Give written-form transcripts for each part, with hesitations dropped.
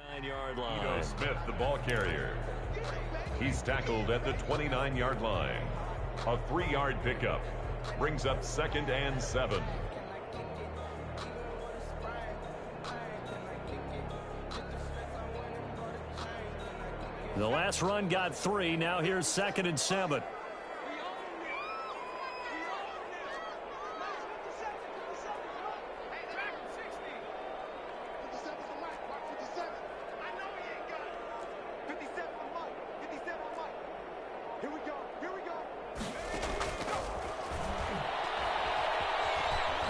9-yard line. Smith, the ball carrier. He's tackled at the 29-yard line. A 3-yard pickup brings up 2nd and 7. The last run got 3. Now here's 2nd and 7.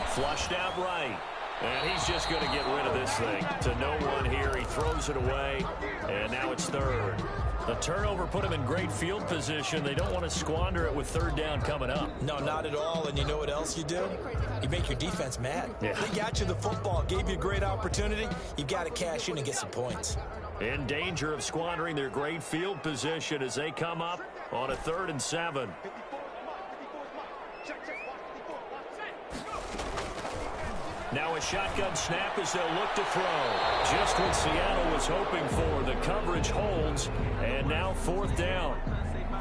Flushed out right. And he's just going to get rid of this thing. To no one here. He throws it away. And now it's 3rd. The turnover put him in great field position. They don't want to squander it with 3rd down coming up. No, not at all. And you know what else you do? You make your defense mad. Yeah. They got you the football, gave you a great opportunity. You've got to cash in and get some points. In danger of squandering their great field position as they come up on a 3rd and 7. Now a shotgun snap as they'll look to throw. Just what Seattle was hoping for. The coverage holds, and now 4th down.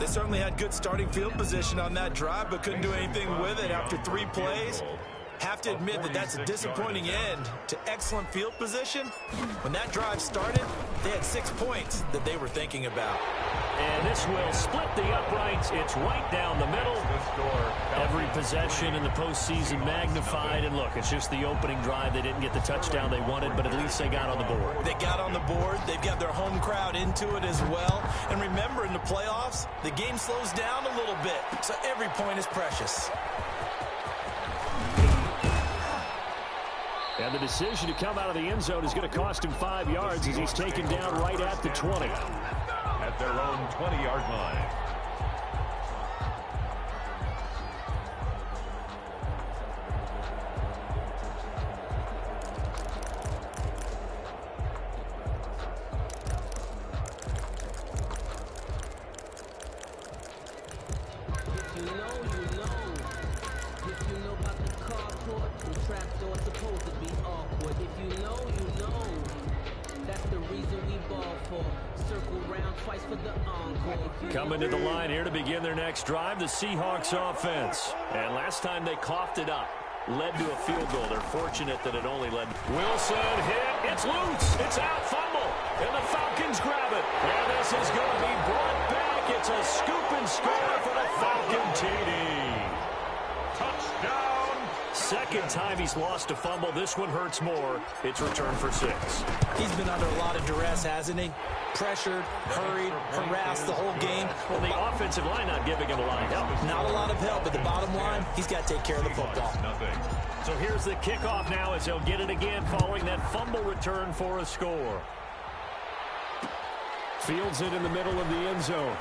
They certainly had good starting field position on that drive, but couldn't do anything with it after 3 plays. Have to admit that that's a disappointing end to excellent field position. When that drive started, they had 6 points that they were thinking about. And this will split the uprights. It's right down the middle. Every possession in the postseason magnified. And look, it's just the opening drive. They didn't get the touchdown they wanted, but at least they got on the board. They got on the board. They've got their home crowd into it as well. And remember, in the playoffs, the game slows down a little bit. So every point is precious. And the decision to come out of the end zone is going to cost him 5 yards as he's taken down right at the 20. At their own 20-yard line. Coming to the line here to begin their next drive, the Seahawks offense. And last time they coughed it up, led to a field goal. They're fortunate that it only led. Wilson hit. It's loose. It's out. Fumble. And the Falcons grab it. And this is going to be brought back. It's a scoop and score for the Falcon TD. Touchdown. Second time he's lost a fumble. This one hurts more. It's returned for 6. He's been under a lot of duress, hasn't he? Pressured, hurried, harassed the whole game. Well, the offensive line not giving him a lot of help. Not a lot of help, but the bottom line, he's got to take care of the football. So here's the kickoff now as they'll get it again following that fumble return for a score. Fields it in the middle of the end zone.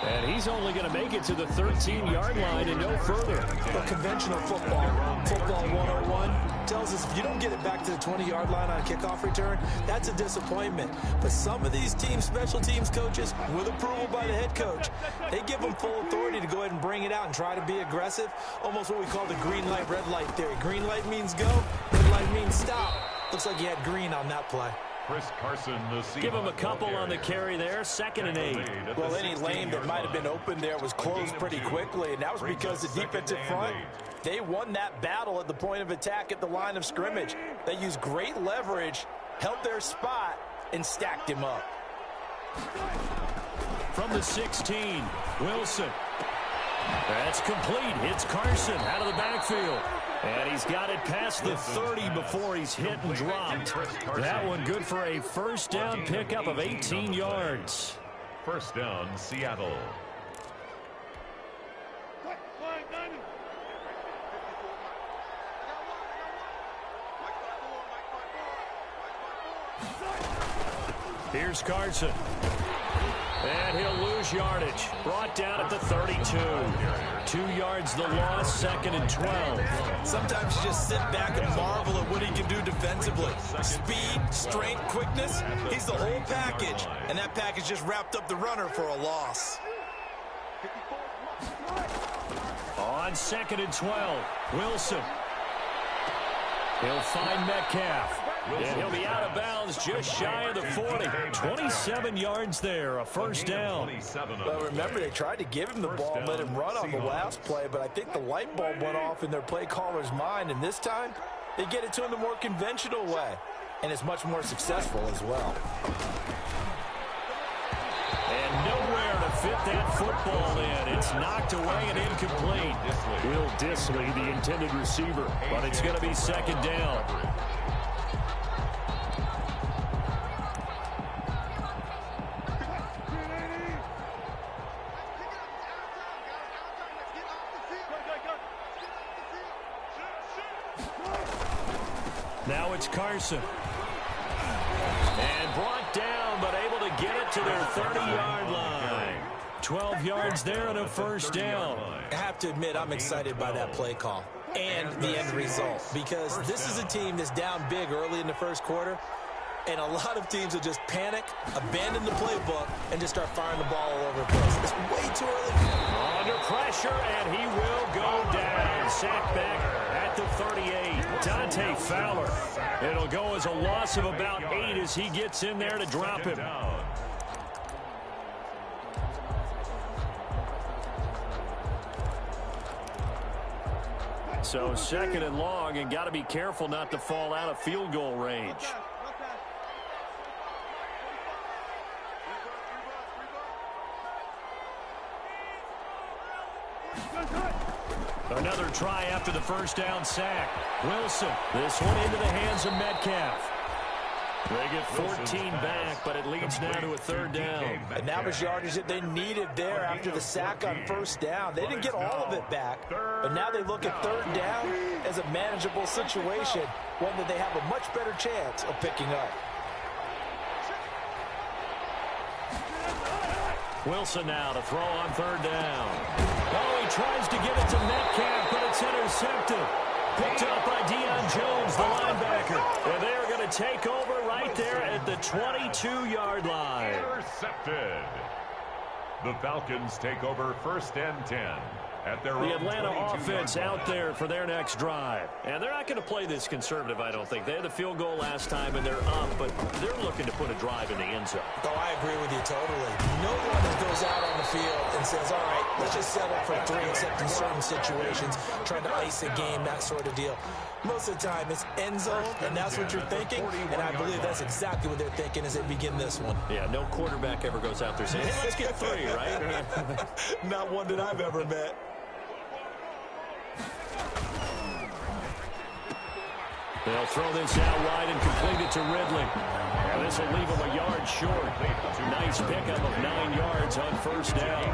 And he's only going to make it to the 13-yard line and no further. But conventional football 101, tells us if you don't get it back to the 20-yard line on a kickoff return, that's a disappointment. But some of these teams, special teams coaches, with approval by the head coach, they give them full authority to go ahead and bring it out and try to be aggressive. Almost what we call the green light, red light theory. Green light means go, red light means stop. Looks like he had green on that play. Chris Carson, the give him a couple on the carry there. 2nd and 8. Well, any lane that might have been open there was closed pretty quickly, and that was because the defensive front, they won that battle at the point of attack at the line of scrimmage. They used great leverage, held their spot, and stacked him up. From the 16, Wilson. That's complete. It's Carson out of the backfield. And he's got it past the 30 before he's hit and dropped. That one good for a first down pickup of 18 yards. First down, Seattle. Here's Carson. And he'll lose yardage. Brought down at the 32. 2 yards the loss, 2nd and 12. Sometimes you just sit back and marvel at what he can do defensively. Speed, strength, quickness, he's the whole package. And that package just wrapped up the runner for a loss. On 2nd and 12, Wilson. He'll find Metcalf. And he'll be out of bounds just shy of the 40. 27 yards there, a first down. Well, remember, they tried to give him the ball and let him run on the last play, but I think the light bulb went off in their play caller's mind, and this time they get it to him the more conventional way, and it's much more successful as well. And nowhere to fit that football in. It's knocked away and incomplete. Will Dissly, the intended receiver, but it's going to be second down. Now it's Carson. And brought down, but able to get it to their 30-yard line. 12 yards there and a first down. I have to admit, I'm excited by that play call and the end result, because this is a team that's down big early in the first quarter, and a lot of teams will just panic, abandon the playbook, and just start firing the ball all over the place. It's way too early. Under pressure, and he will go down. Sacked back at the 38. Dante Fowler. It'll go as a loss of about 8 as he gets in there to drop him. So second and long, and got to be careful not to fall out of field goal range. Another try after the first down sack. Wilson, this one into the hands of Metcalf. They get 14 back, but it leads now to a third down. And that was yardage that they needed there after the sack on first down. They didn't get all of it back, but now they look at third down as a manageable situation, one that they have a much better chance of picking up. Wilson now to throw on third down. Oh, he tries to give it to Metcalf, but it's intercepted. Picked up by Deion Jones, the linebacker. And they're going to take over right there at the 22-yard line. Intercepted. The Falcons take over first and 10. At their the Atlanta offense out there for their next drive. And they're not going to play this conservative, I don't think. They had the field goal last time, and they're up, but they're looking to put a drive in the end zone. Oh, I agree with you totally. No one that goes out on the field and says, all right, let's just settle for 3, except in certain situations, trying to ice a game, that sort of deal. Most of the time, it's end zone, and that's what you're thinking, and I believe that's exactly what they're thinking as they begin this one. Yeah, no quarterback ever goes out there saying, hey, let's get 3, right? Not one that I've ever met. They'll throw this out wide and complete it to Ridley. And this will leave him a yard short. Nice pickup of 9 yards on first down.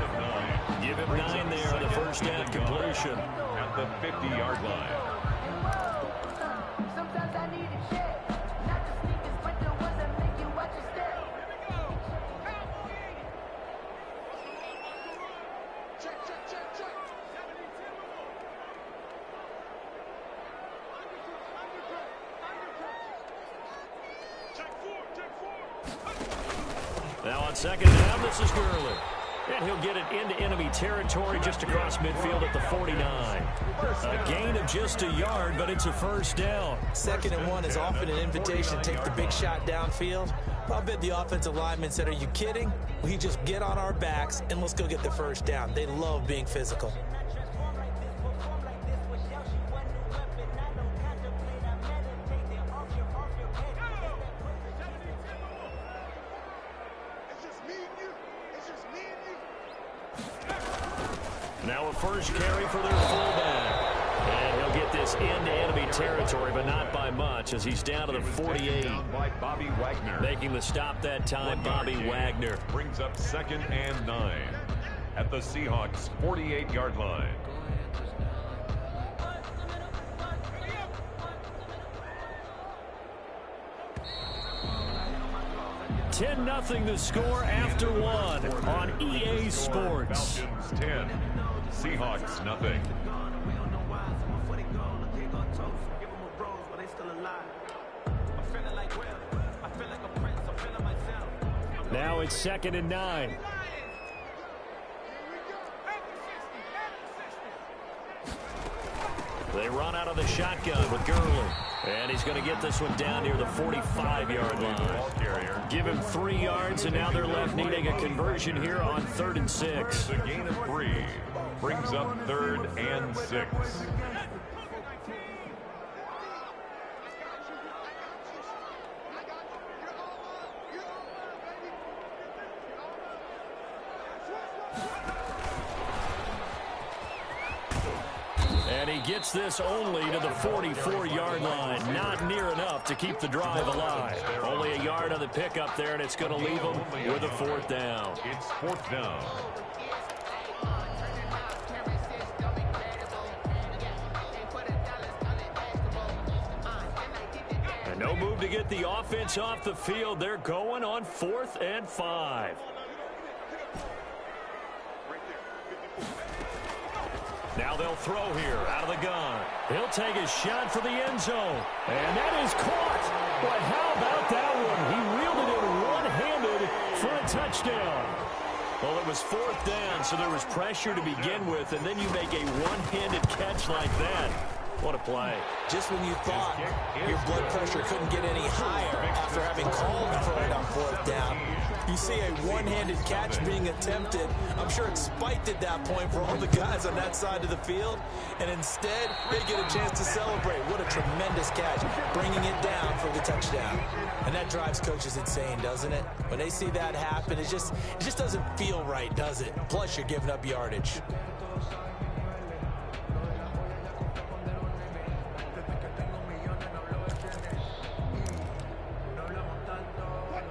Give him 9 there on the first down completion. At the 50-yard line. Sometimes I need a check. Not the sneakers, but the ones that make you watch your step. Now on second down, this is Gurley. And he'll get it into enemy territory just across midfield at the 49. A gain of just a yard, but it's a first down. 2nd and 1 is often an invitation to take the big shot downfield. I bet the offensive lineman said, are you kidding? We just get on our backs and let's go get the first down. They love being physical. Now a first carry for their fullback. And he'll get this into enemy territory, but not by much, as he's down to the 48. By Bobby Wagner. Making the stop that time, Bobby Wagner. Brings up 2nd and 9 at the Seahawks' 48-yard line. $10-0 the score after 1 on EA Sports. Falcons 10, Seahawks nothing. Now it's 2nd and 9. They run out of the shotgun with Gurley. And he's going to get this one down near the 45-yard line. Give him 3 yards, and now they're left needing a conversion here on 3rd and 6. The gain of 3 brings up 3rd and 6. And he gets this only to the 44-yard line. Not near enough to keep the drive alive. Only a yard on the pickup there, and it's going to leave him with a 4th down. It's 4th down. And no move to get the offense off the field. They're going on 4th and 5. Now they'll throw here out of the gun. He'll take a shot for the end zone. And that is caught. But how about that one? He wielded it one-handed for a touchdown. Well, it was 4th down, so there was pressure to begin with, and then you make a one-handed catch like that. What a play. Just when you thought your blood pressure couldn't get any higher after having called for it on 4th down, you see a one-handed catch being attempted. I'm sure it spiked at that point for all the guys on that side of the field, and instead they get a chance to celebrate. What a tremendous catch, bringing it down for the touchdown. And that drives coaches insane, doesn't it? When they see that happen, it just doesn't feel right, does it? Plus, you're giving up yardage.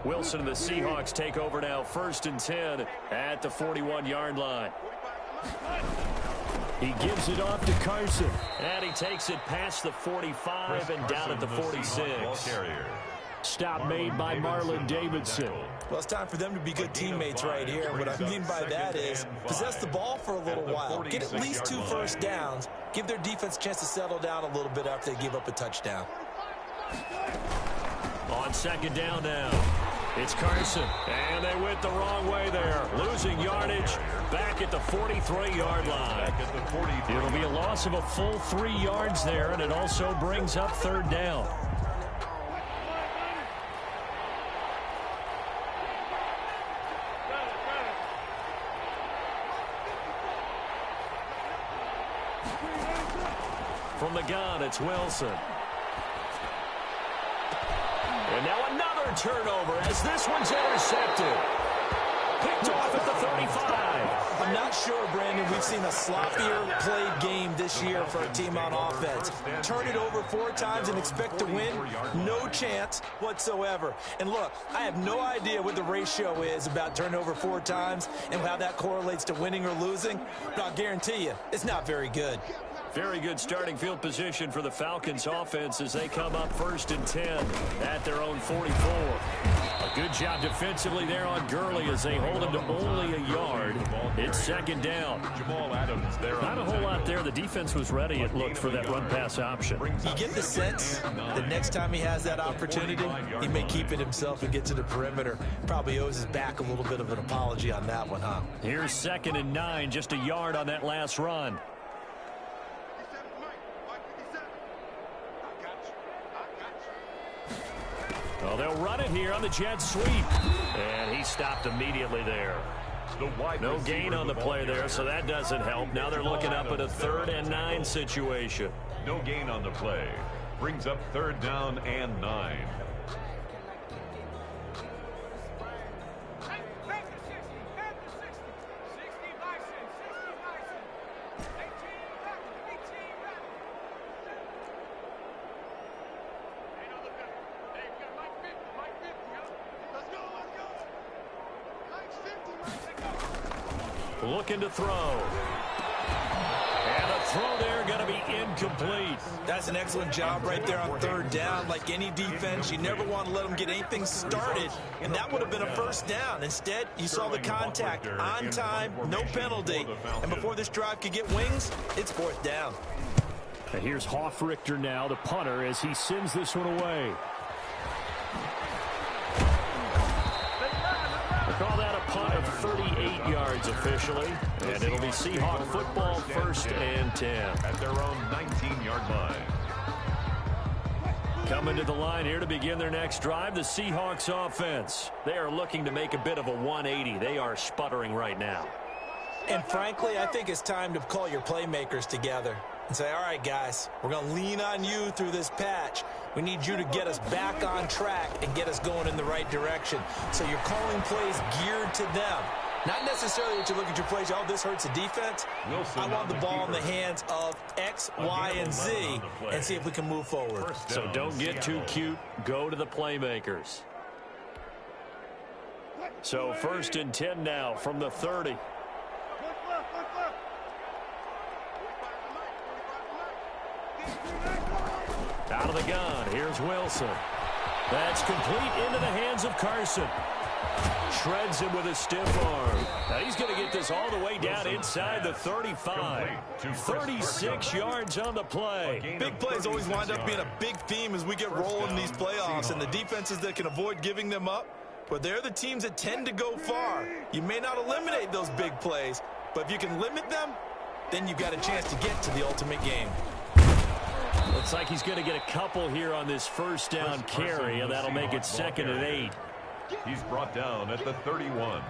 Wilson and the Seahawks take over now, 1st and 10 at the 41-yard line. He gives it off to Carson. And he takes it past the 45 and down at the 46. Stop made by Marlon Davidson. Well, it's time for them to be good teammates right here. What I mean by that is possess the ball for a little while. Get at least 2 first downs. Give their defense a chance to settle down a little bit after they give up a touchdown. On 2nd down now. It's Carson, and they went the wrong way there. Losing yardage back at the 43-yard line. It'll be a loss of a full 3 yards there, and it also brings up 3rd down. From the gun, it's Wilson. And now another turnover as this one's intercepted. Picked off at the 35. I'm not sure, Brandon, we've seen a sloppier played game this year for a team on offense. Turn it over 4 times and expect to win? No chance whatsoever. And look, I have no idea what the ratio is about turning over 4 times and how that correlates to winning or losing, but I'll guarantee you, it's not very good. Very good starting field position for the Falcons offense as they come up 1st and 10 at their own 44. A good job defensively there on Gurley as they hold him to only a yard. It's 2nd down. Not a whole lot there. The defense was ready, it looked, for that run-pass option. You get the sense that next time he has that opportunity, he may keep it himself and get to the perimeter. Probably owes his back a little bit of an apology on that one, huh? Here's 2nd and 9, just a yard on that last run. Well, they'll run it here on the jet sweep. And he stopped immediately there. No gain on the play there, so that doesn't help. Now they're looking up at a 3rd and 9 situation. No gain on the play. Brings up 3rd down and 9. Looking to throw. And the throw there going to be incomplete. That's an excellent job right there on 3rd down. Like any defense, you never want to let them get anything started, and that would have been a 1st down. Instead, you saw the contact on time, no penalty, and before this drive could get wings, it's 4th down. And here's Hoffrichter now, the punter, as he sends this one away. Call that a punt of 38 yards officially, and it'll be Seahawk football 1st and 10 at their own 19-yard line. Coming to the line here to begin their next drive, the Seahawks offense. They are looking to make a bit of a 180. They are sputtering right now. And frankly, I think it's time to call your playmakers together and say, all right, guys, we're going to lean on you through this patch. We need you to get us back on track and get us going in the right direction. So you're calling plays geared to them. Not necessarily that you look at your plays, oh, this hurts the defense. I want the ball in the hands of X, Y, and Z and see if we can move forward. So don't get too cute. Go to the playmakers. So 1st and 10 now from the 30. Out of the gun, here's Wilson. That's complete into the hands of Carson. Shreds him with a stiff arm. Now he's going to get this all the way down inside the 35. 36 yards on the play. Big plays always wind up being a big theme as we get rolling in these playoffs, and the defenses that can avoid giving them up, but they're the teams that tend to go far. You may not eliminate those big plays, but if you can limit them, then you've got a chance to get to the ultimate game. Looks like he's going to get a couple here on this first down carry, and that'll make it 2nd and 8. He's brought down at the 31.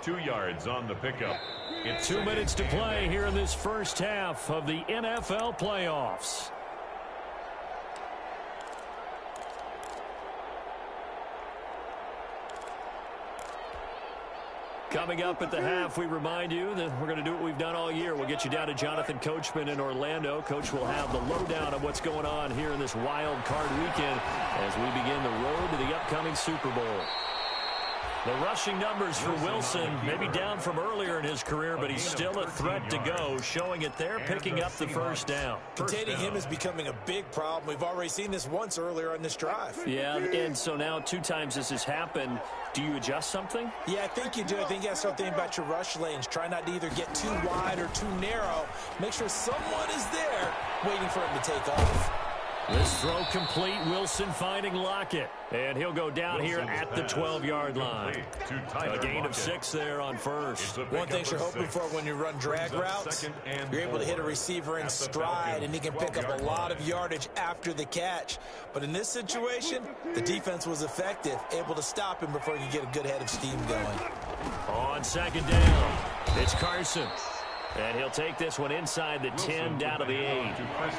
2 yards on the pickup. It's 2 minutes to play here in this first half of the NFL playoffs. Coming up at the half, we remind you that we're going to do what we've done all year. We'll get you down to Jonathan Coachman in Orlando. Coach will have the lowdown of what's going on here in this wild card weekend as we begin the road to the upcoming Super Bowl. The rushing numbers for Wilson, maybe down from earlier in his career, but he's still a threat to go, showing it there, picking up the first down. Containing him is becoming a big problem. We've already seen this once earlier on this drive. Yeah, and so now 2 times this has happened. Do you adjust something? Yeah, I think you do. I think you have to start thinking about your rush lanes. Try not to either get too wide or too narrow. Make sure someone is there waiting for him to take off. This throw complete. Wilson finding Lockett. And he'll go down here at the 12-yard line. A gain of 6 there on first. One thing you're hoping for when you run drag routes, you're able to hit a receiver in stride, and he can pick up a lot of yardage after the catch. But in this situation, the defense was effective, able to stop him before he could get a good head of steam going. On 2nd down, it's Carson. And he'll take this one inside the 10 down to the 8.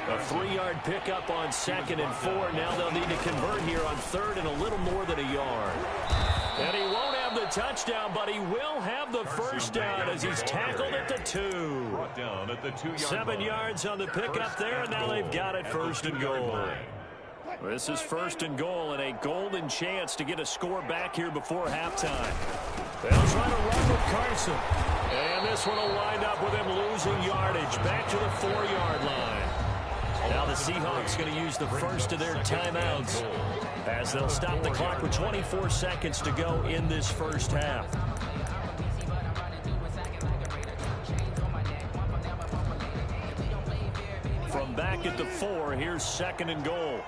A 3-yard pickup on 2nd and 4. Now they'll need to convert here on 3rd and a little more than a yard. And he won't have the touchdown, but he will have the first down as he's tackled at the 2. 7 yards on the pickup there, and now they've got it 1st and goal. This is 1st and goal and a golden chance to get a score back here before halftime. They'll try to run with Carson. And this one will wind up with him losing yardage back to the 4-yard line. Now the Seahawks going to use the first of their timeouts as they'll stop the clock with 24 seconds to go in this first half. From back at the 4, here's 2nd and goal.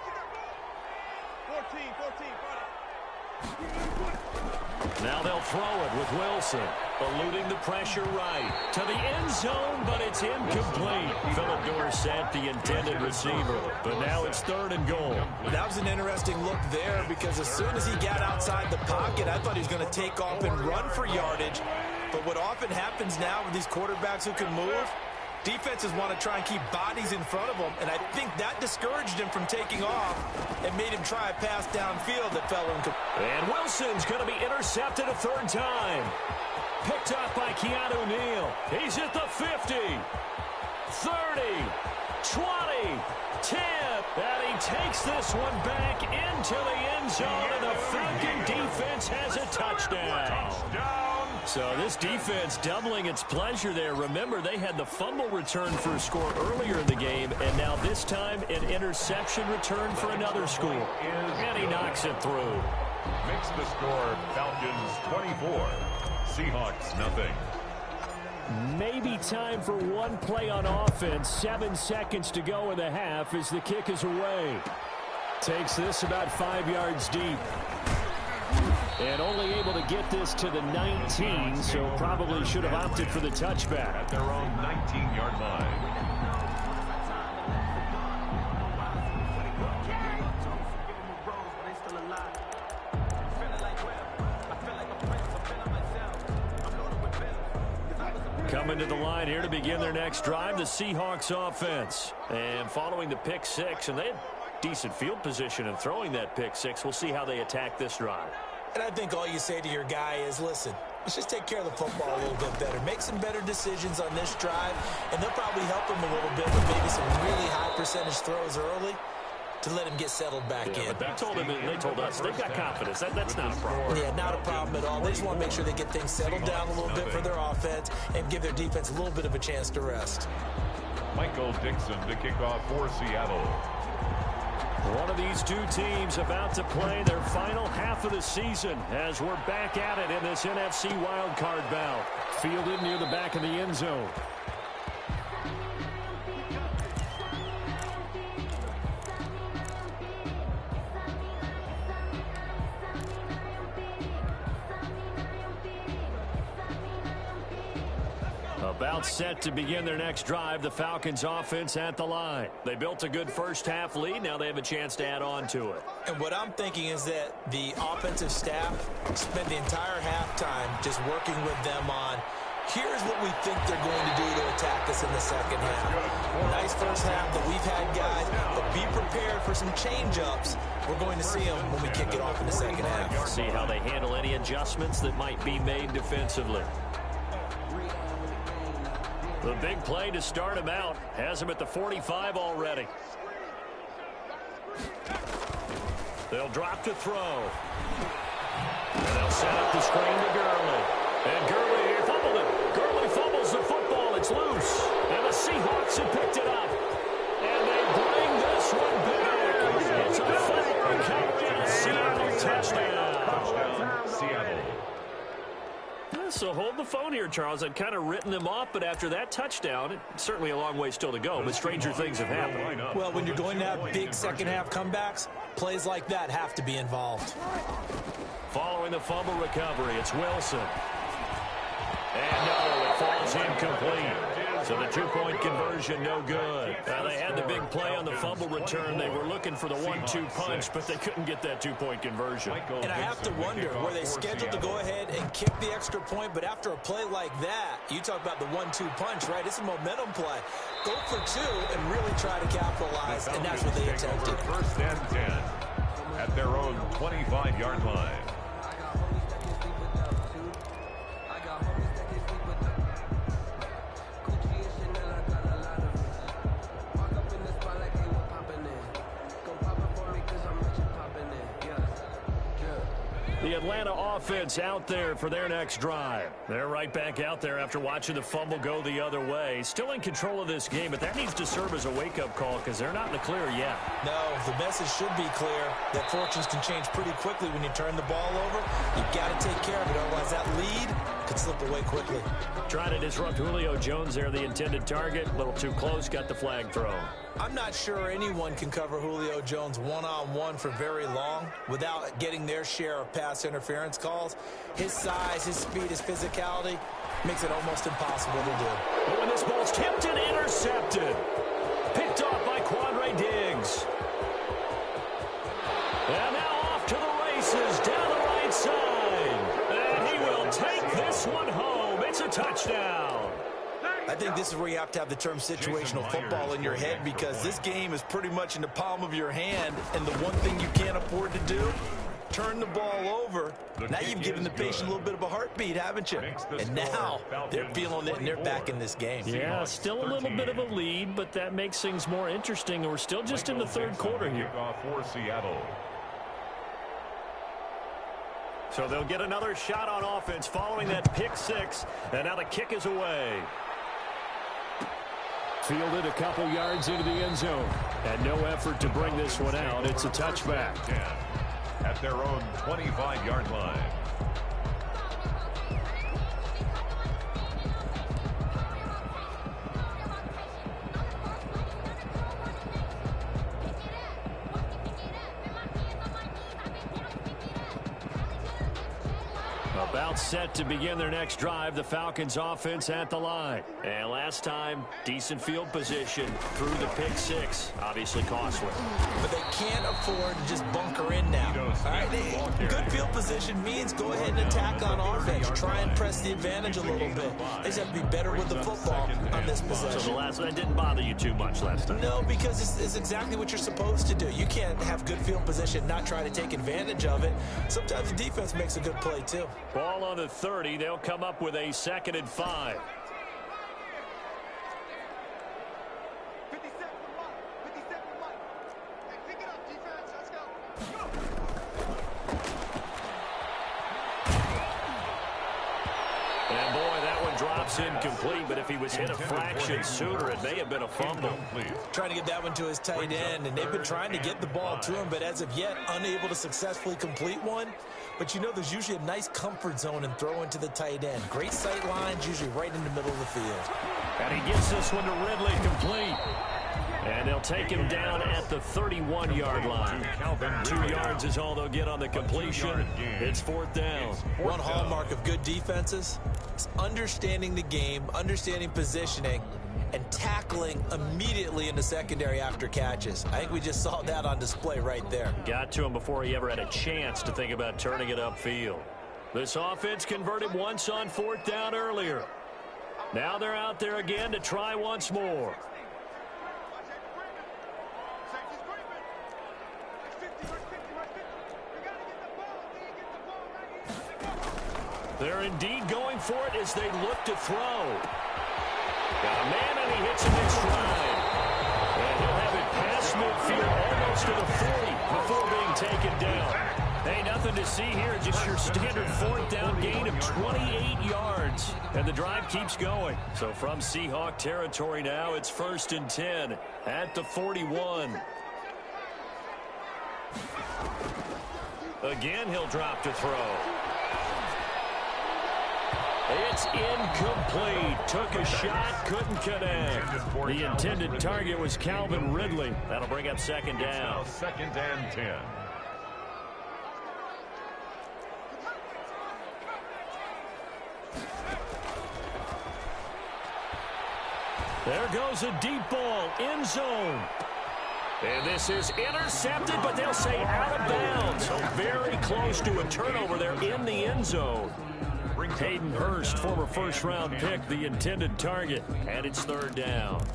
Now they'll throw it with Wilson, eluding the pressure right to the end zone, but it's incomplete. Philip Dorsett, the intended receiver, but now it's 3rd and goal. That was an interesting look there because as soon as he got outside the pocket, I thought he was going to take off and run for yardage. But what often happens now with these quarterbacks who can move, defenses want to try and keep bodies in front of them, and I think that discouraged him from taking off and made him try a pass downfield that fell incomplete. And Wilson's going to be intercepted a 3rd time. Picked up by Keanu Neal. He's at the 50, 30, 20, 10, and he takes this one back into the end zone, and the Falcon defense has a touchdown. So this defense doubling its pleasure there. Remember, they had the fumble return for a score earlier in the game, and now this time an interception return for another score. And he knocks it through. Makes the score Falcons 24, Seahawks nothing. Maybe time for one play on offense. 7 seconds to go in the half as the kick is away. Takes this about 5 yards deep. And only able to get this to the 19, so probably should have opted for the touchback. At their own 19-yard line. Coming to the line here to begin their next drive, the Seahawks offense. And following the pick six, and they had decent field position in throwing that pick six. We'll see how they attack this drive. And I think all you say to your guy is, listen, let's just take care of the football a little bit better. Make some better decisions on this drive, and they'll probably help him a little bit with maybe some really high percentage throws early to let him get settled back in. But they told him, and they told us, they've got confidence. That's not a problem. Yeah, not a problem at all. They just want to make sure they get things settled down a little bit for their offense and give their defense a little bit of a chance to rest. Michael Dixon to kick off for Seattle. One of these two teams about to play their final half of the season as we're back at it in this NFC wildcard bout. Fielded near the back of the end zone. About set to begin their next drive, the Falcons offense at the line. They built a good first half lead. Now they have a chance to add on to it. And what I'm thinking is that the offensive staff spent the entire halftime just working with them on, here's what we think they're going to do to attack us in the second half. Nice first half that we've had, guys, but be prepared for some change-ups. We're going to see them when we kick it off in the second half. See how they handle any adjustments that might be made defensively. The big play to start him out has him at the 45 already. They'll drop to throw. And they'll set up the screen to Gurley. And Gurley fumbled it. Gurley fumbles the football. It's loose. And the Seahawks have picked it up. And they bring this one back. It's a fumble recovery and a Seattle touchdown. Seattle. So hold the phone here, Charles. I'd kind of written them off, but after that touchdown, it's certainly a long way still to go, but stranger things have happened. Well, when you're going to have big second-half comebacks, plays like that have to be involved. Following the fumble recovery, it's Wilson. And no, it falls incomplete. So the two-point conversion, no good. They had the big play on the fumble return. They were looking for the 1-2 punch, but they couldn't get that two-point conversion. And I have to wonder, were they scheduled to go ahead and kick the extra point, but after a play like that, you talk about the 1-2 punch, right? It's a momentum play. Go for two and really try to capitalize, and that's what they attempted. First and 10 at their own 25-yard line. The Atlanta offense out there for their next drive. They're right back out there after watching the fumble go the other way. Still in control of this game, but that needs to serve as a wake-up call because they're not in the clear yet. No, the message should be clear that fortunes can change pretty quickly when you turn the ball over. You've got to take care of it, otherwise that lead could slip away quickly. Trying to disrupt Julio Jones there, the intended target. A little too close, got the flag thrown. I'm not sure anyone can cover Julio Jones one-on-one for very long without getting their share of pass interference calls. His size, his speed, his physicality makes it almost impossible to do. But when this ball's tipped and intercepted, picked off by Quandre Diggs. And now off to the races down the right side. And he will take this one home. It's a touchdown. I think this is where you have to have the term situational football in your head because this game is pretty much in the palm of your hand, and the one thing you can't afford to do, turn the ball over. Now you've given the patient a little bit of a heartbeat, haven't you? And now they're feeling it, and they're back in this game. Yeah, still a little bit of a lead, but that makes things more interesting. We're still just in the third quarter here. For Seattle. So they'll get another shot on offense following that pick six, and now the kick is away. Fielded a couple yards into the end zone. And no effort to bring this one out. It's a touchback. At their own 25-yard line. About set to begin their next drive, the Falcons offense at the line. And last time, decent field position through the pick six. Obviously costly. But they can't afford to just bunker in now. All right, good field position means go ahead and attack on offense. Try and press the advantage a little bit. They just have to be better with the football on this possession. So that didn't bother you too much last time? No, because it's exactly what you're supposed to do. You can't have good field position, not try to take advantage of it. Sometimes the defense makes a good play too. Ball on the 30. They'll come up with a 2nd and 5. And boy, that one drops incomplete, but if he was hit a fraction sooner, it may have been a fumble. Trying to get that one to his tight end, and they've been trying to get the ball to him, but as of yet, unable to successfully complete one. But you know, there's usually a nice comfort zone and throw into the tight end. Great sight lines, usually right in the middle of the field. And he gets this one to Ridley complete. And they'll take him down at the 31-yard line. 2 yards is all they'll get on the completion. It's 4th down. One hallmark of good defenses is understanding the game, understanding positioning, and tackling immediately in the secondary after catches. I think we just saw that on display right there. Got to him before he ever had a chance to think about turning it upfield. This offense converted once on 4th down earlier. Now they're out there again to try once more. They're indeed going for it as they look to throw. Got a man, and he hits him in stride. And he'll have it past midfield, almost to the 40 before being taken down. Hey, nothing to see here, just your standard 4th down gain of 28 yards. And the drive keeps going. So from Seahawk territory now, it's 1st and 10 at the 41. Again, he'll drop to throw. It's incomplete. Took a shot, couldn't connect. The intended target was Calvin Ridley. That'll bring up 2nd down. 2nd and 10. There goes a deep ball, end zone. And this is intercepted, but they'll say out of bounds. So very close to a turnover there in the end zone. Hayden Hurst, former 1st-round pick, the intended target, and it's 3rd down.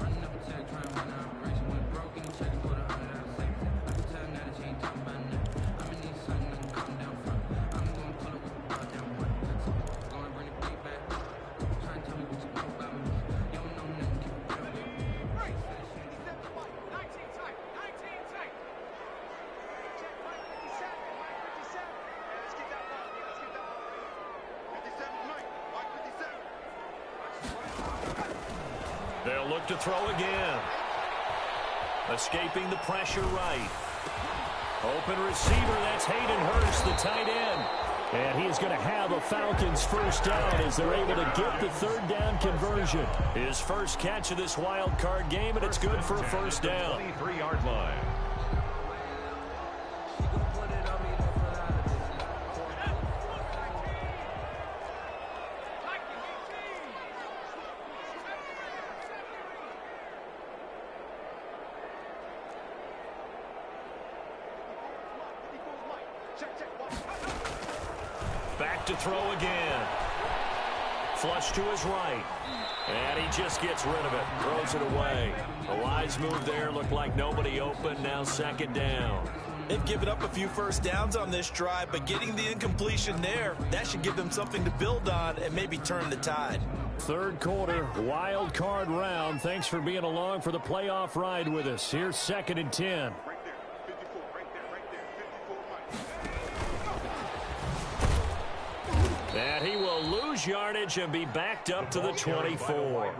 They'll look to throw again. Escaping the pressure right. Open receiver, that's Hayden Hurst, the tight end. And he is going to have a Falcons 1st down as they're able to get the 3rd down conversion. His first catch of this wild card game, and it's good for a 1st down. 23-yard line. Back to throw again. Flush to his right. And he just gets rid of it. Throws it away. A wise move there. Looked like nobody open. Now 2nd down. They've given up a few 1st downs on this drive, but getting the incompletion there, that should give them something to build on and maybe turn the tide. 3rd quarter, wild card round. Thanks for being along for the playoff ride with us. Here's 2nd and 10. And he will lose yardage and be backed up to the 24.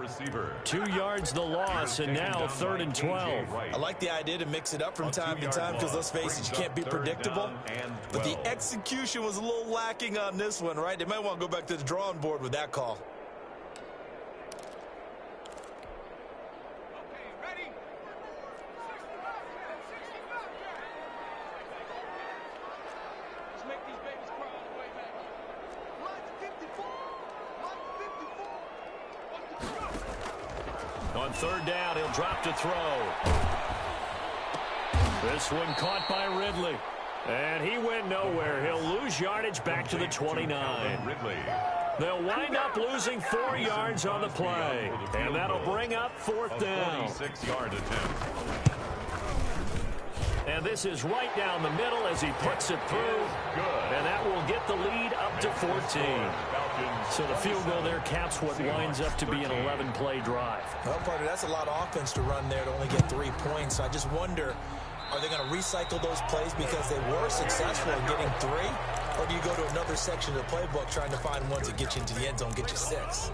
2 yards the loss, and now 3rd and 12. I like the idea to mix it up from time to time because, let's face it, you can't be predictable. But the execution was a little lacking on this one, right? They might want to go back to the drawing board with that call. On third down, he'll drop to throw. This one caught by Ridley. And he went nowhere. He'll lose yardage back to the 29. Ridley. They'll wind up losing 4 yards on the play. And that'll bring up fourth down. 46-yard attempt. And this is right down the middle as he puts it through. And that will get the lead up to 14. So the field goal there caps what winds up to be an 11-play drive. Well, partner, that's a lot of offense to run there to only get 3 points. I just wonder, are they going to recycle those plays because they were successful in getting 3? Or do you go to another section of the playbook trying to find ones that get you into the end zone, get you 6?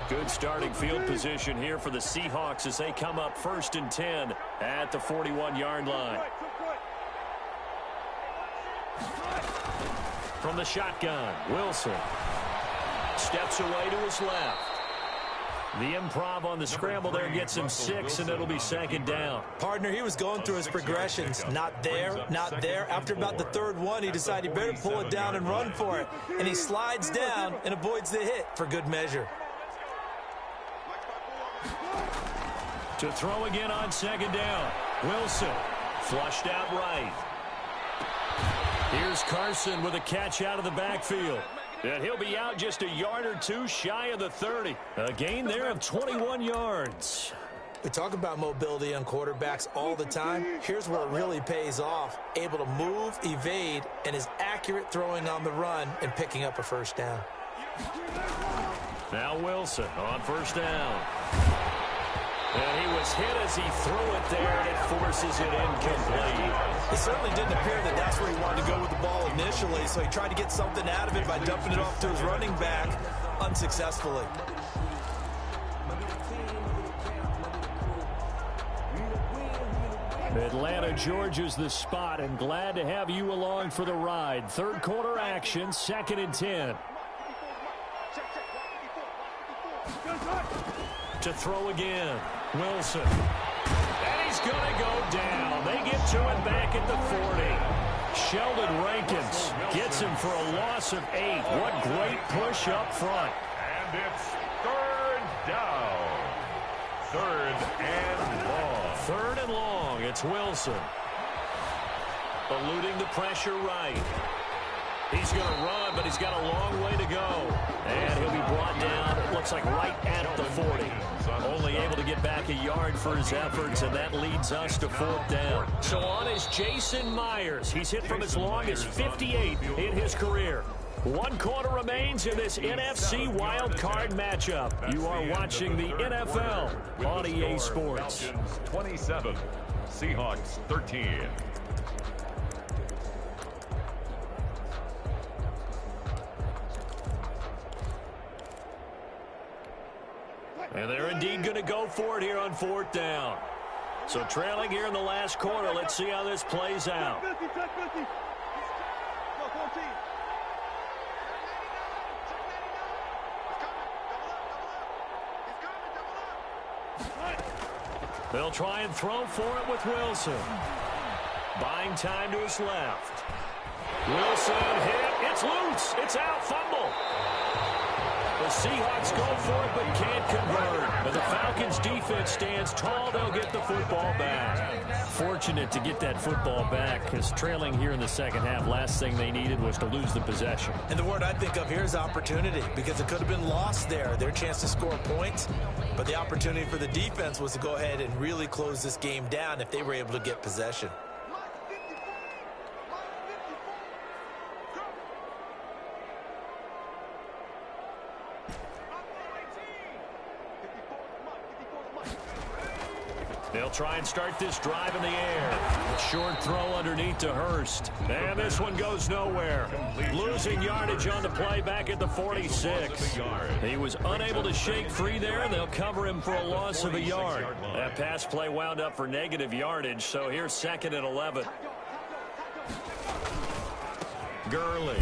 Good starting field position here for the Seahawks as they come up 1st and 10 at the 41-yard line. From the shotgun, Wilson steps away to his left. The improv on the scramble there gets him 6, and it'll be 2nd down. Partner, he was going through his progressions. Not there, not there. After about the 3rd one, he decided he better pull it down and run for it. And he slides down and avoids the hit for good measure. To throw again on 2nd down. Wilson flushed out right. Here's Carson with a catch out of the backfield. And he'll be out just a yard or 2 shy of the 30. A gain there of 21 yards. We talk about mobility on quarterbacks all the time. Here's where it really pays off. Able to move, evade, and is accurate throwing on the run and picking up a 1st down. Now Wilson on 1st down. And he was hit as he threw it there, and it forces it incomplete. It certainly didn't appear that that's where he wanted to go with the ball initially, so he tried to get something out of it by dumping it off to his running back unsuccessfully. Atlanta, Georgia's the spot, and glad to have you along for the ride. 3rd quarter action, 2nd and 10. To throw again, Wilson. And he's going to go down. They get to him back at the 40. Sheldon Rankins gets him for a loss of 8. What great push up front. And it's 3rd down. 3rd and long. 3rd and long. It's Wilson. Eluding the pressure right. He's going to run, but he's got a long way to go. And he'll be brought down, it looks like right at the 40. Only able to get back a yard for his efforts, and that leads us to 4th down. So on is Jason Myers. He's hit from as long as 58 in his career. 1 quarter remains in this NFC Wild Card matchup. You are watching the NFL on EA Sports. 27, Seahawks 13. And they're indeed going to go for it here on 4th down. So trailing here in the last quarter. Let's see how this plays out. They'll try and throw for it with Wilson. Buying time to his left. Wilson hit. It's loose. It's out. Fumble. The Seahawks go for it but can't convert. And the Falcons defense stands tall. They'll get the football back. Fortunate to get that football back because trailing here in the 2nd half, last thing they needed was to lose the possession. And the word I think of here is opportunity, because it could have been lost there. Their chance to score points, but the opportunity for the defense was to go ahead and really close this game down if they were able to get possession. They'll try and start this drive in the air. Short throw underneath to Hurst. And this one goes nowhere. Losing yardage on the play back at the 46. He was unable to shake free there, and they'll cover him for a loss of a yard. That pass play wound up for negative yardage, so here's 2nd and 11. Gurley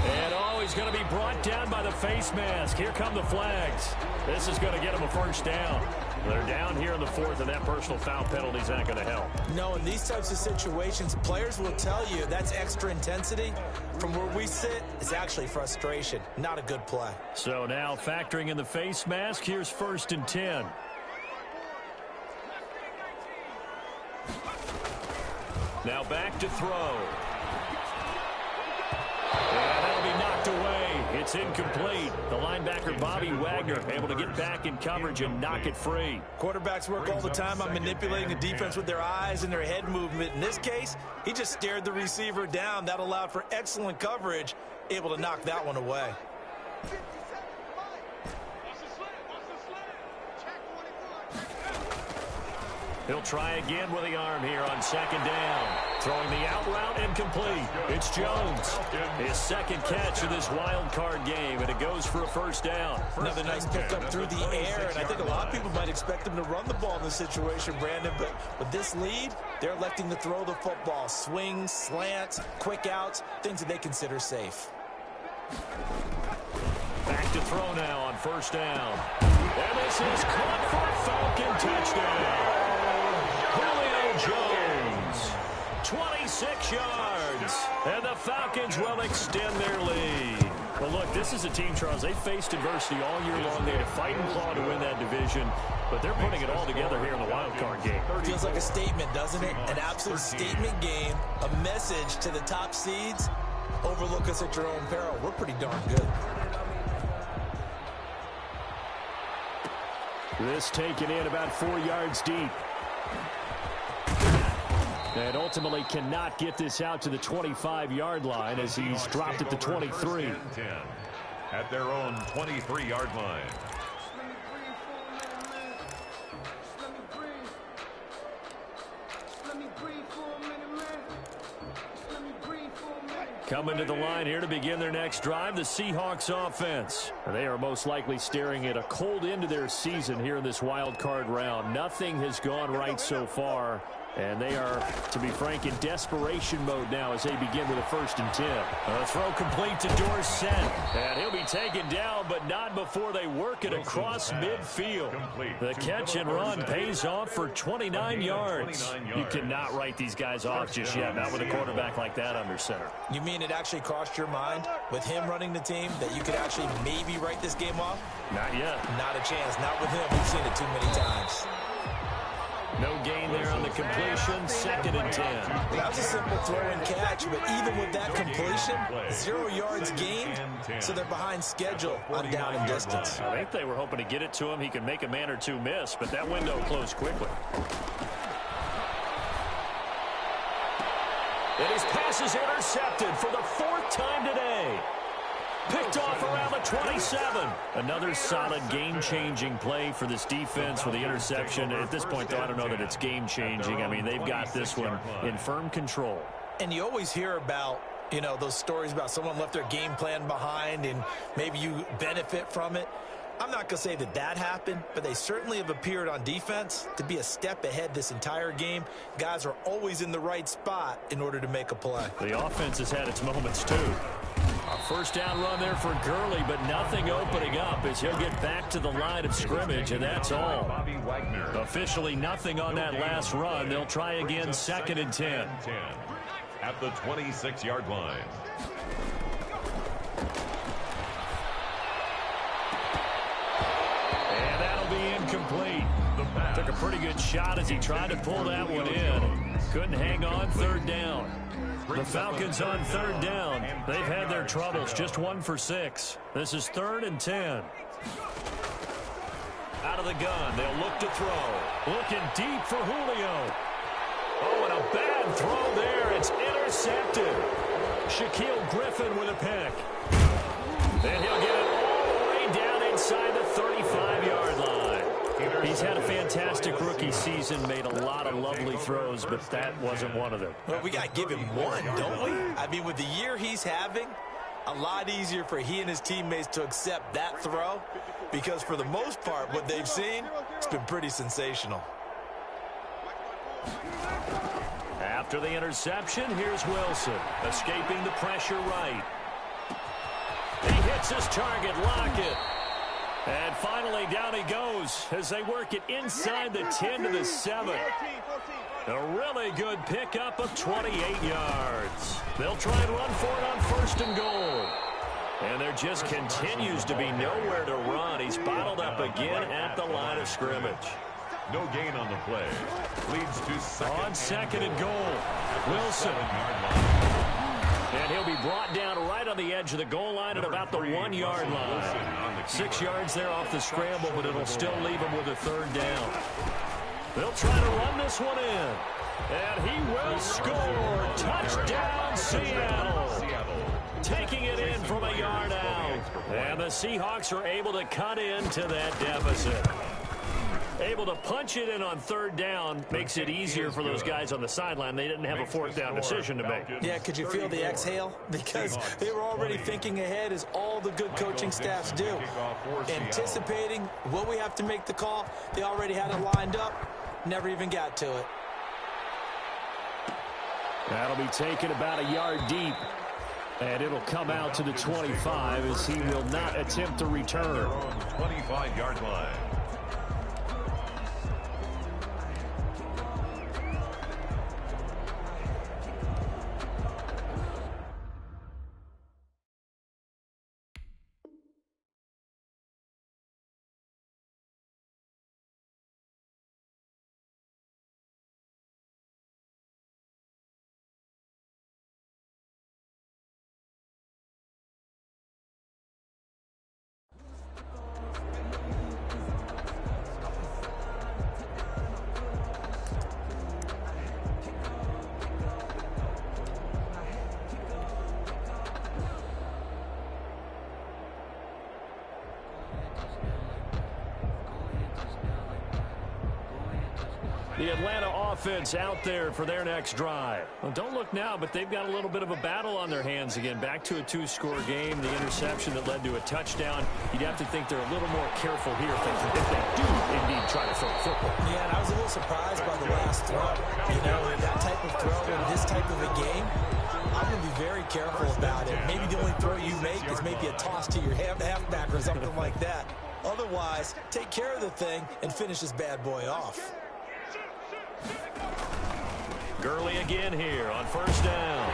And he's going to be brought down by the face mask. Here come the flags. This is going to get him a first down. They're down here in the fourth, and that personal foul penalty is not going to help. No, in these types of situations, players will tell you that's extra intensity. From where we sit, it's actually frustration. Not a good play. So now factoring in the face mask, here's 1st and 10. Now back to throw. And that'll be knocked away. It's incomplete. The linebacker, Bobby Wagner, able to get back in coverage and knock it free. Quarterbacks work all the time on manipulating the defense with their eyes and their head movement. In this case, he just stared the receiver down. That allowed for excellent coverage, able to knock that one away. He'll try again with the arm here on 2nd down. Throwing the out route incomplete. It's Jones. His second catch of this wild card game, and it goes for a first down. Another nice pickup through the air, and I think a lot of people might expect him to run the ball in this situation, Brandon, but with this lead, they're electing to throw the football. Swings, slants, quick outs, things that they consider safe. Back to throw now on 1st down. And this is caught for a Falcon touchdown. Julio Jones, 26 yards, and the Falcons will extend their lead. Well, look, this is a team, Charles, they faced adversity all year long. They had to fight and claw to win that division, but they're putting it all together here in the wild card game. Feels like a statement, doesn't it? An absolute statement game, a message to the top seeds. Overlook us at your own peril. We're pretty darn good. This taken in about 4 yards deep. And ultimately cannot get this out to the 25-yard line as he's dropped at the 23. 10 at their own 23-yard line. Coming to the line here to begin their next drive, the Seahawks offense. And they are most likely staring at a cold end to their season here in this wild card round. Nothing has gone right so far. And they are, to be frank, in desperation mode now as they begin with a 1st and 10. A throw complete to Dorsett. And he'll be taken down, but not before they work it across midfield. The catch and run pays off for 29 yards. You cannot write these guys off just yet, not with a quarterback like that under center. You mean it actually crossed your mind with him running the team that you could actually maybe write this game off? Not yet. Not a chance. Not with him. We've seen it too many times. No gain there on the completion, 2nd and 10. That was a simple throw and catch, but even with that completion, 0 yards gained, so they're behind schedule on down and distance. I think they were hoping to get it to him. He could make a man or two miss, but that window closed quickly. And his pass is intercepted for the 4th time today. Picked off around the 27. Another solid game-changing play for this defense with the interception. At this point, though, I don't know that it's game-changing. I mean, they've got this one in firm control. And you always hear about, you know, those stories about someone left their game plan behind and maybe you benefit from it. I'm not going to say that that happened, but they certainly have appeared on defense to be a step ahead this entire game. Guys are always in the right spot in order to make a play. The offense has had its moments, too. A 1st down run there for Gurley, but nothing opening up as he'll get back to the line of scrimmage, and that's all. Officially nothing on that last run. They'll try again, 2nd and 10. At the 26-yard line. And that'll be incomplete. Took a pretty good shot as he tried to pull that one in. Couldn't hang on, 3rd down. The Falcons on 3rd down. They've had their troubles, just 1 for 6. This is 3rd and 10. Out of the gun, they'll look to throw. Looking deep for Julio. Oh, and a bad throw there. It's intercepted. Shaquille Griffin with a pick. And he'll get it all the way down inside the 35-yard line. He's had a fantastic rookie season, made a lot of lovely throws, but that wasn't one of them. Well, we got to give him one, don't we? I mean, with the year he's having, a lot easier for he and his teammates to accept that throw because for the most part, what they've seen, it's been pretty sensational. After the interception, here's Wilson, escaping the pressure right. Hits his target, Lockett. And finally, down he goes as they work it inside the 10 to the 7. A really good pickup of 28 yards. They'll try and run for it on 1st and goal. And there just continues to be nowhere to run. He's bottled up again at the line of scrimmage. No gain on the play. Leads to second and goal. Wilson. And he'll be brought down right on the edge of the goal line at about the 1 yard line. 6 yards there off the scramble, but it'll still leave him with a 3rd down. They'll try to run this one in. And he will score. Touchdown, Seattle. Taking it in from a yard out. And the Seahawks are able to cut into that deficit. Able to punch it in on 3rd down makes it easier for those guys on the sideline. They didn't have a 4th down decision to make. Yeah, could you feel the exhale? Because they were already thinking ahead, as all the good coaching staffs do. Anticipating, will we have to make the call? They already had it lined up. Never even got to it. That'll be taken about a yard deep. And it'll come out to the 25 as he will not attempt to return. 25-yard line. The Atlanta offense out there for their next drive. Well, don't look now, but they've got a little bit of a battle on their hands again. Back to a 2-score game. The interception that led to a touchdown. You'd have to think they're a little more careful here if they do indeed try to throw the football. Yeah, and I was a little surprised by the last throw. You know, that type of throw in this type of a game, I'm going to be very careful about it. Maybe the only throw you make is maybe a toss to your halfback or something like that. Otherwise, take care of the thing and finish this bad boy off. Gurley again here on 1st down.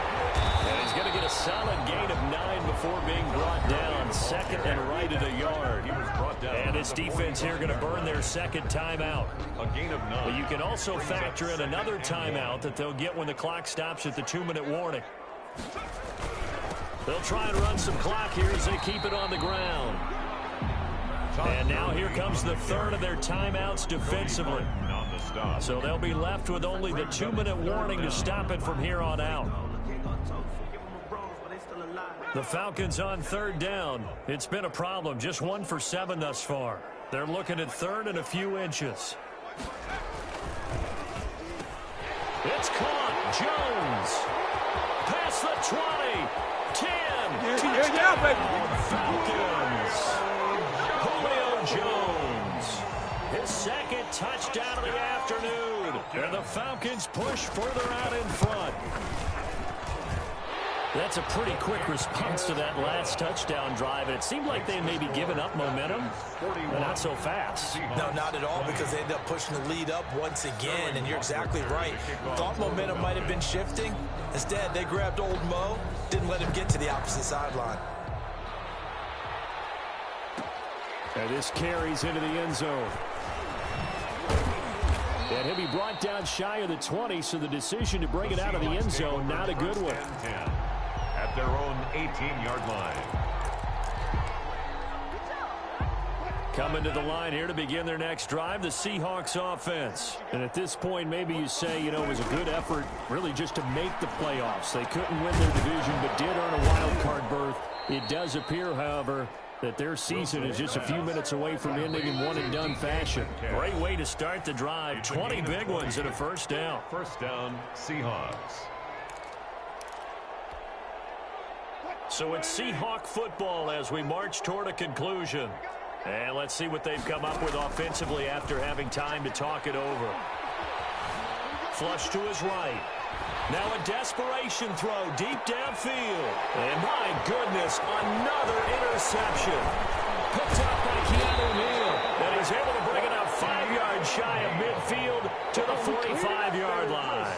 And he's going to get a solid gain of 9 before being brought down. 2nd and right at a yard. He was brought down. And his defense here going to burn their 2nd timeout. A gain of 9. But you can also factor in another timeout that they'll get when the clock stops at the 2-minute warning. They'll try and run some clock here as they keep it on the ground. And now here comes the 3rd of their timeouts defensively. So they'll be left with only the 2-minute warning to stop it from here on out. The Falcons on 3rd down. It's been a problem. Just 1 for 7 thus far. They're looking at 3rd and a few inches. It's caught. Jones. Past the 20. 10. Touchdown, Falcons. Julio Jones. His 2nd touchdown of the afternoon. And the Falcons push further out in front. That's a pretty quick response to that last touchdown drive. And it seemed like they may be giving up momentum, but not so fast. No, not at all, because they ended up pushing the lead up once again. And you're exactly right. Thought momentum might have been shifting. Instead, they grabbed old Mo, didn't let him get to the opposite sideline. And this carries into the end zone. And he'll be brought down shy of the 20, so the decision to bring it out of the end zone, not a good one. At their own 18-yard line. Coming to the line here to begin their next drive, the Seahawks offense. And at this point, maybe you say, you know, it was a good effort really just to make the playoffs. They couldn't win their division, but did earn a wild card berth. It does appear, however, that their season is just a few minutes away from ending in one-and-done fashion. Great way to start the drive. 20 big ones and a 1st down. 1st down, Seahawks. So it's Seahawk football as we march toward a conclusion. And let's see what they've come up with offensively after having time to talk it over. Flush to his right. Now a desperation throw deep downfield. And my goodness, another interception. Picked up by Keanu Neal. And he's able to bring it up 5 yards shy of midfield to the 45-yard line.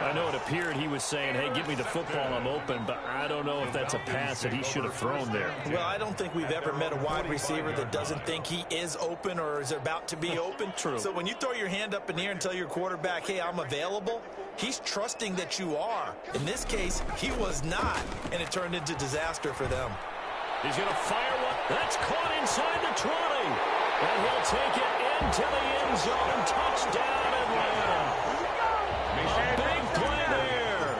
I know it appeared he was saying, hey, give me the football, I'm open, but I don't know if that's a pass that he should have thrown there. Well, I don't think we've ever met a wide receiver that doesn't think he is open or is about to be open. True. So when you throw your hand up in the air and tell your quarterback, hey, I'm available, he's trusting that you are. In this case, he was not, and it turned into disaster for them. He's going to fire one. That's caught inside the 20. And he'll take it into the end zone. Touchdown, Atlanta. A big play there.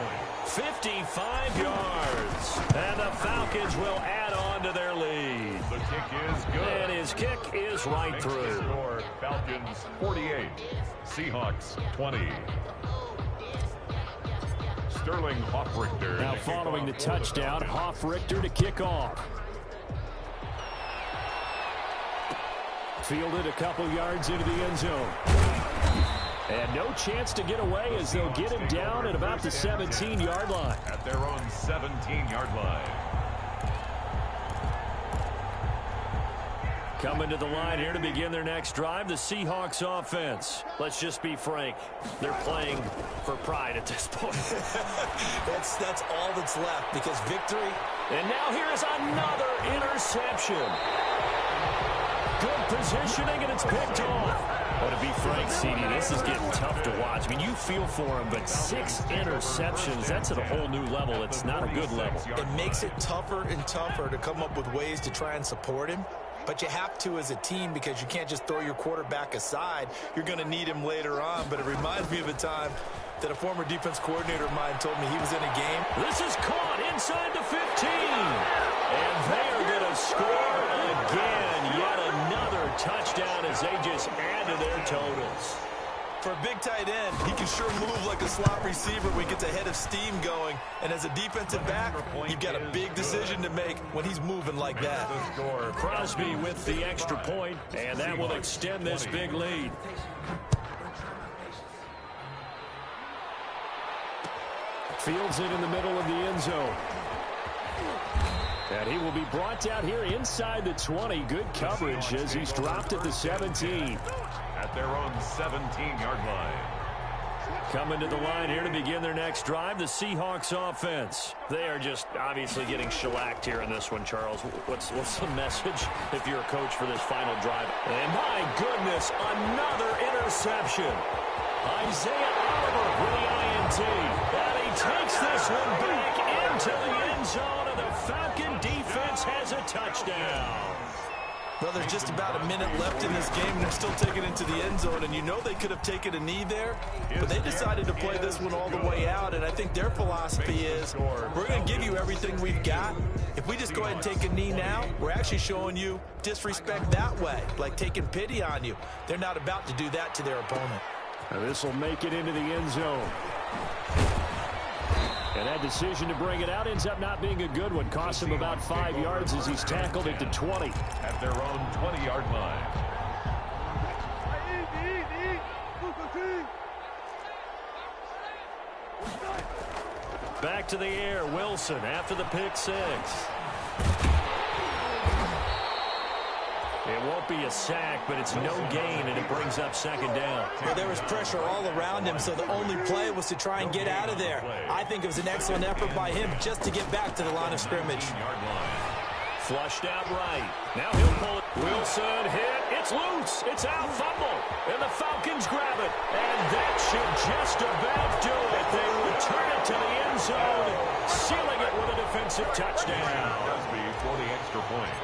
55 yards. And the Falcons will add on to their lead. The kick is good. And his kick is right Makes through. the score Falcons 48, Seahawks 20. Sterling Hoffrichter. Now following the touchdown, Hoffrichter to kick off. Fielded a couple yards into the end zone. And no chance to get away as they'll get him down at about the 17-yard line. At their own 17-yard line. Coming to the line here to begin their next drive, the Seahawks offense. Let's just be frank. They're playing for pride at this point. That's all that's left because victory. And now here is another interception. Good positioning, and it's picked off. But to be frank, CD, this is getting tough to watch. I mean, you feel for him, but 6 interceptions, that's at a whole new level. It's not a good level. It makes it tougher and tougher to come up with ways to try and support him. But you have to as a team because you can't just throw your quarterback aside. You're going to need him later on. But it reminds me of a time that a former defense coordinator of mine told me he was in a game. This is caught inside the 15. And they are going to score again. Yet another touchdown as they just add to their totals. For a big tight end, he can sure move like a slot receiver when he gets a head of steam going. And as a defensive back, you've got a big decision to make when he's moving like that. Crosby with the extra point, and that will extend this big lead. Fields it in the middle of the end zone. And he will be brought down here inside the 20. Good coverage as he's dropped at the 17. At their own 17-yard line. Coming to the line here to begin their next drive, the Seahawks offense. They are just obviously getting shellacked here in this one, Charles. What's the message if you're a coach for this final drive? And my goodness, another interception. Isaiah Oliver with the INT. And he takes this one back into the end zone, and the Falcon defense has a touchdown. Well, there's just about a minute left in this game, and they're still taking it to the end zone. And you know they could have taken a knee there, but they decided to play this one all the way out. And I think their philosophy is, we're going to give you everything we've got. If we just go ahead and take a knee now, we're actually showing you disrespect that way, like taking pity on you. They're not about to do that to their opponent. And this will make it into the end zone. And that decision to bring it out ends up not being a good one. Cost him about 5 yards as he's tackled at the 20. At their own 20-yard line. Back to the air, Wilson after the pick 6. It won't be a sack, but it's no gain, and it brings up second down. Well, there was pressure all around him, so the only play was to try and get out of there. I think it was an excellent effort by him just to get back to the line of scrimmage. Flushed out right. Now he'll pull it. Wilson hit. It's loose. It's out. Fumble. And the Falcons grab it. And that should just about do it. They return it to the end zone, sealing it with a defensive touchdown. Crosby for the extra point.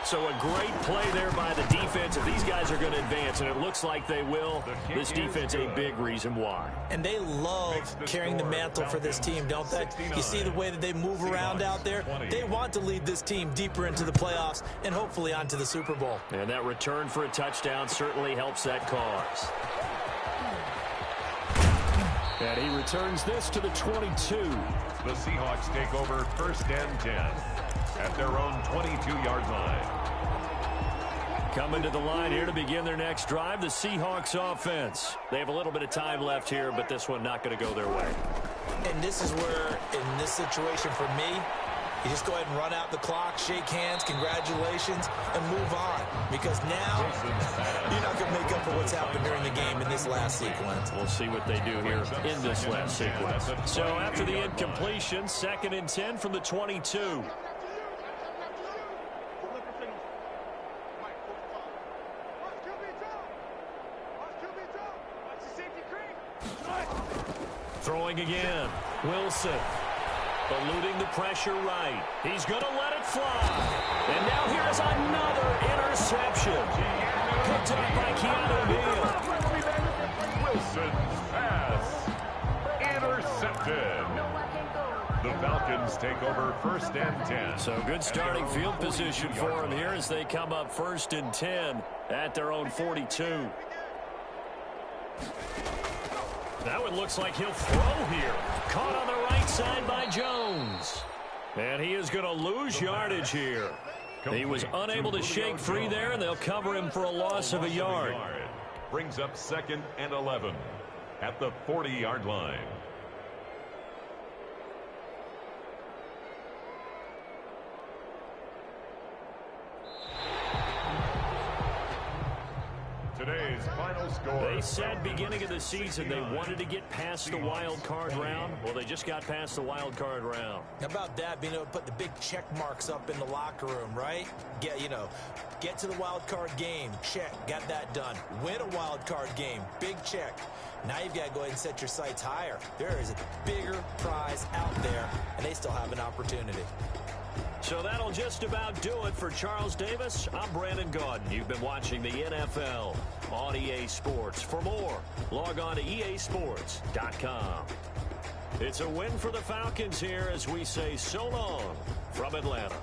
So a great play there by the defense. If these guys are going to advance, and it looks like they will, this defense a big reason why. And they love carrying the mantle for this team, don't they? You see the way that they move around out there? They want to lead this team deeper into the playoffs and hopefully onto the Super Bowl. And that return for a touchdown certainly helps that cause. And he returns this to the 22. The Seahawks take over 1st and 10 at their own 22-yard line. Coming to the line here to begin their next drive, the Seahawks offense. They have a little bit of time left here, but this one not going to go their way. And this is where, in this situation for me, you just go ahead and run out the clock, shake hands, congratulations, and move on. Because now, you're not going to make up for what's happened during the game in this last sequence. We'll see what they do here in this last sequence. So after the incompletion, 2nd and 10 from the 22. Throwing again. Wilson. Eluding the pressure right. He's going to let it fly. And now here's another interception. Picked up by Keanu Neal. Wilson's pass. Intercepted. The Falcons take over 1st and 10. So good starting field position for them here as they come up 1st and 10 at their own 42. That one looks like he'll throw here. Caught on the right side by Jones. And he is going to lose yardage here. He was unable to shake free there, and they'll cover him for a loss of a yard. Brings up 2nd and 11 at the 40-yard line. Today's final score. They said beginning of the season they wanted to get past the wild card round. Well, they just got past the wild card round. How about that, being able to put the big check marks up in the locker room, right? Get to the wild card game. Check. Got that done. Win a wild card game. Big check. Now you've got to go ahead and set your sights higher. There is a bigger prize out there, and they still have an opportunity. So that'll just about do it for Charles Davis. I'm Brandon Gaudin. You've been watching the NFL on EA Sports. For more, log on to easports.com. It's a win for the Falcons here as we say so long from Atlanta.